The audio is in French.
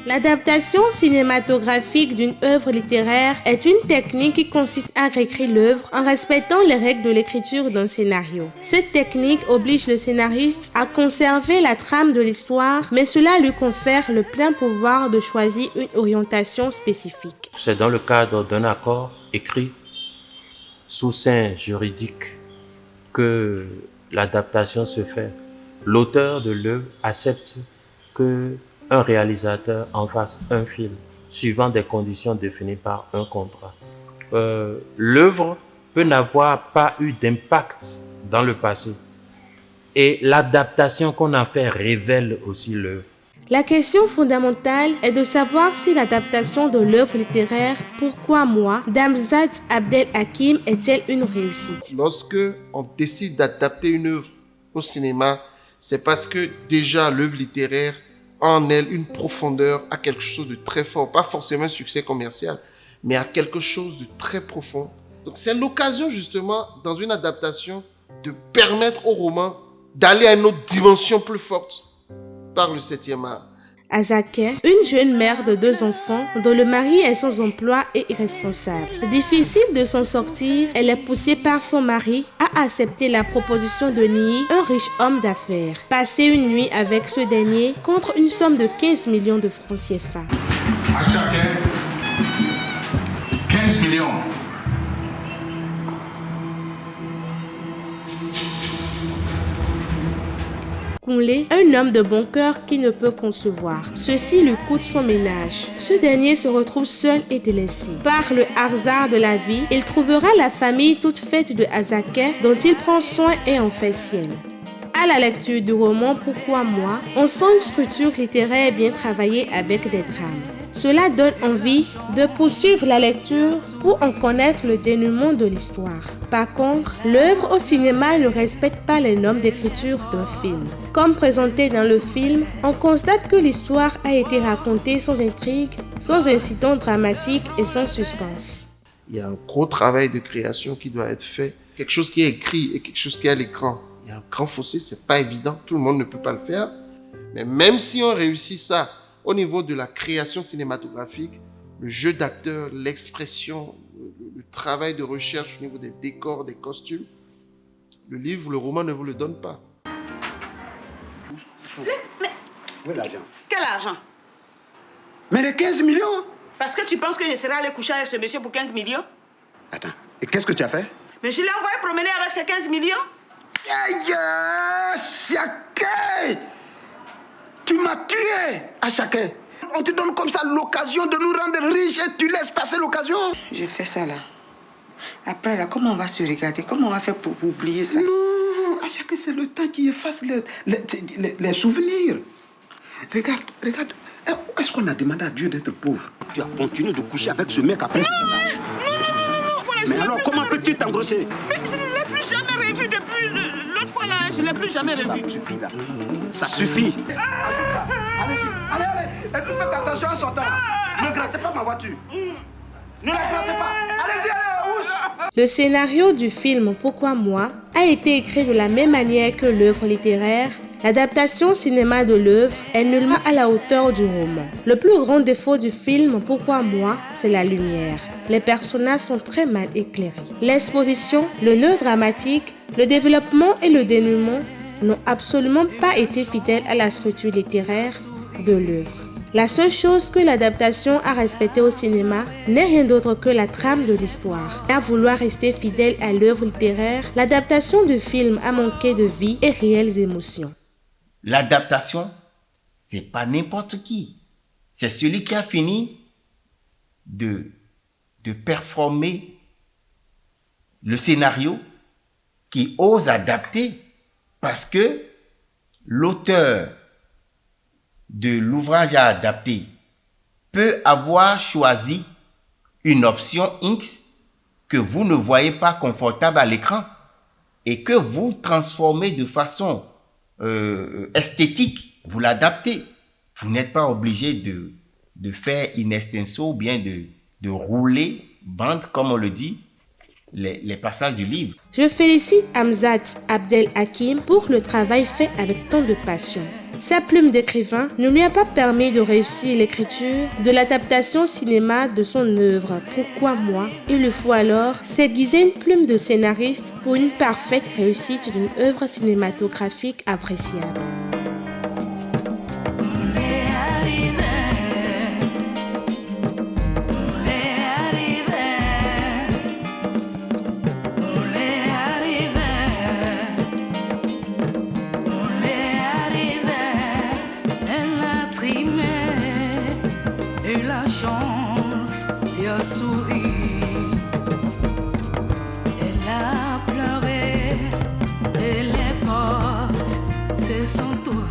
L'adaptation cinématographique d'une œuvre littéraire est une technique qui consiste à réécrire l'œuvre en respectant les règles de l'écriture d'un scénario. Cette technique oblige le scénariste à conserver la trame de l'histoire, mais cela lui confère le plein pouvoir de choisir une orientation spécifique. C'est dans le cadre d'un accord écrit sous seing juridique que l'adaptation se fait. L'auteur de l'œuvre accepte que un réalisateur en fasse un film, suivant des conditions définies par un contrat. L'œuvre peut n'avoir pas eu d'impact dans le passé. Et l'adaptation qu'on en fait révèle aussi l'œuvre. La question fondamentale est de savoir si l'adaptation de l'œuvre littéraire « Pourquoi moi » d'Hamzat Abdel Hakim est-elle une réussite. Lorsque on décide d'adapter une œuvre au cinéma, c'est parce que déjà l'œuvre littéraire en elle une profondeur, à quelque chose de très fort, pas forcément un succès commercial, mais à quelque chose de très profond. Donc c'est l'occasion justement, dans une adaptation, de permettre au roman d'aller à une autre dimension plus forte par le 7e art. Azakeh, une jeune mère de 2 enfants dont le mari est sans emploi et irresponsable. Difficile de s'en sortir, elle est poussée par son mari à accepter la proposition de Niyi, un riche homme d'affaires. Passer une nuit avec ce dernier contre une somme de 15 millions de francs CFA. Azakeh, 15 millions. Kounlé, un homme de bon cœur qui ne peut concevoir. Ceci lui coûte son ménage. Ce dernier se retrouve seul et délaissé. Par le hasard de la vie, il trouvera la famille toute faite de Azakeh dont il prend soin et en fait sienne. À la lecture du roman Pourquoi moi, on sent une structure littéraire bien travaillée avec des drames. Cela donne envie de poursuivre la lecture pour en connaître le dénouement de l'histoire. Par contre, l'œuvre au cinéma ne respecte pas les normes d'écriture d'un film. Comme présenté dans le film, on constate que l'histoire a été racontée sans intrigue, sans incident dramatique et sans suspense. Il y a un gros travail de création qui doit être fait. Quelque chose qui est écrit et quelque chose qui est à l'écran. Il y a un grand fossé, c'est pas évident. Tout le monde ne peut pas le faire. Mais même si on réussit ça, au niveau de la création cinématographique, le jeu d'acteur, l'expression, le travail de recherche au niveau des décors, des costumes, le livre, le roman ne vous le donne pas. Mais où est l'argent? Quel argent? Mais les 15 millions? Parce que tu penses que je serai allé coucher avec ce monsieur pour 15 millions? Attends, et qu'est-ce que tu as fait? Mais je l'ai envoyé promener avec ces 15 millions. Aïe, Chaké! Tu m'as tué, à Chaké. On te donne comme ça l'occasion de nous rendre riches et tu laisses passer l'occasion. Je fais ça là. Après là, comment on va se regarder? Comment on va faire pour oublier ça? Non, à Chaké, c'est le temps qui efface les souvenirs. Regarde. Est-ce qu'on a demandé à Dieu d'être pauvre? Tu as continué de coucher avec ce mec après. Mais alors, comment peux-tu t'engrosser? Mais je ne l'ai plus jamais revu depuis l'autre fois là. Je ne l'ai plus jamais revu. Ça suffit là. Ça suffit. Allez. Et puis faites attention à son temps. Ne grattez pas ma voiture. Ne la grattez pas. Allez-y, ouche. Le scénario du film Pourquoi moi a été écrit de la même manière que l'œuvre littéraire. L'adaptation cinéma de l'œuvre est nullement à la hauteur du roman. Le plus grand défaut du film Pourquoi moi, c'est la lumière. Les personnages sont très mal éclairés. L'exposition, le nœud dramatique, le développement et le dénouement n'ont absolument pas été fidèles à la structure littéraire de l'œuvre. La seule chose que l'adaptation a respectée au cinéma n'est rien d'autre que la trame de l'histoire. À vouloir rester fidèle à l'œuvre littéraire, l'adaptation du film a manqué de vie et réelles émotions. L'adaptation, c'est pas n'importe qui. C'est celui qui a fini de performer le scénario, qui ose adapter, parce que l'auteur de l'ouvrage à adapter peut avoir choisi une option X que vous ne voyez pas confortable à l'écran et que vous transformez de façon esthétique, vous l'adaptez. Vous n'êtes pas obligé de faire in extenso ou bien de rouler, bande, comme on le dit, les passages du livre. Je félicite Hamzat Abdel Hakim pour le travail fait avec tant de passion. Sa plume d'écrivain ne lui a pas permis de réussir l'écriture de l'adaptation cinéma de son œuvre. Pourquoi moi? Il lui faut alors s'aiguiser une plume de scénariste pour une parfaite réussite d'une œuvre cinématographique appréciable. Elle a pleuré et les portes se sont ouvertes.